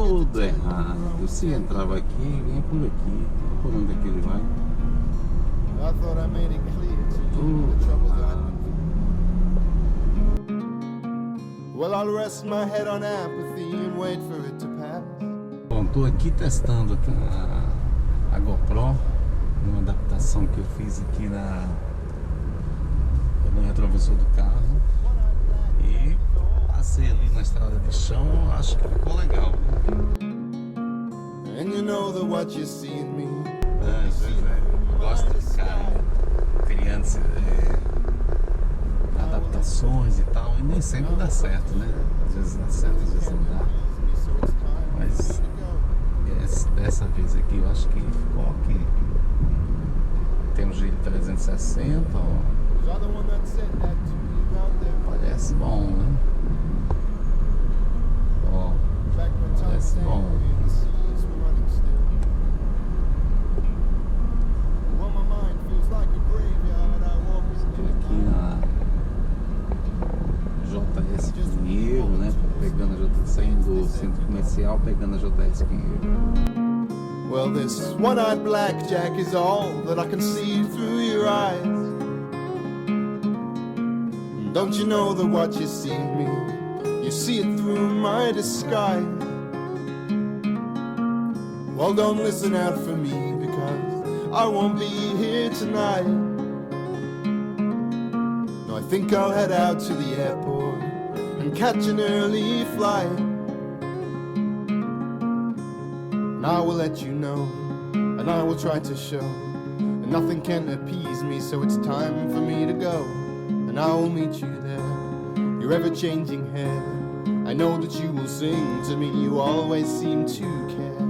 todo errado. Se entrava aqui, vinha por aqui. Por onde é que ele vai? Tudo errado. Well, I'll rest my head on apathy and wait for it to pass. Bom, tô aqui testando aqui a GoPro, uma adaptação que eu fiz aqui no retrovisor do carro, e passei ali na estrada de chão. Acho que ficou legal. And you know that what you see in me. Gosto de ficar criando adaptações e tal, e nem sempre dá certo, né? Às vezes dá certo, às vezes não dá. Mas dessa vez aqui eu acho que ficou ok. Tem um giro 360, ó. Parece bom, né? Ó, parece bom. Aqui na JS Pinheiro, né? Pegando a JS, saindo do centro comercial, pegando a JS Pinheiro. Well, this one-eyed blackjack is all that I can see through your eyes. Don't you know that what you see in me, you see it through my disguise? Well, don't listen out for me, because I won't be here tonight. No, I think I'll head out to the airport and catch an early flight. And I will let you know, and I will try to show that nothing can appease me, so it's time for me to go. And I will meet you there, your ever-changing hair. I know that you will sing to me, you always seem to care.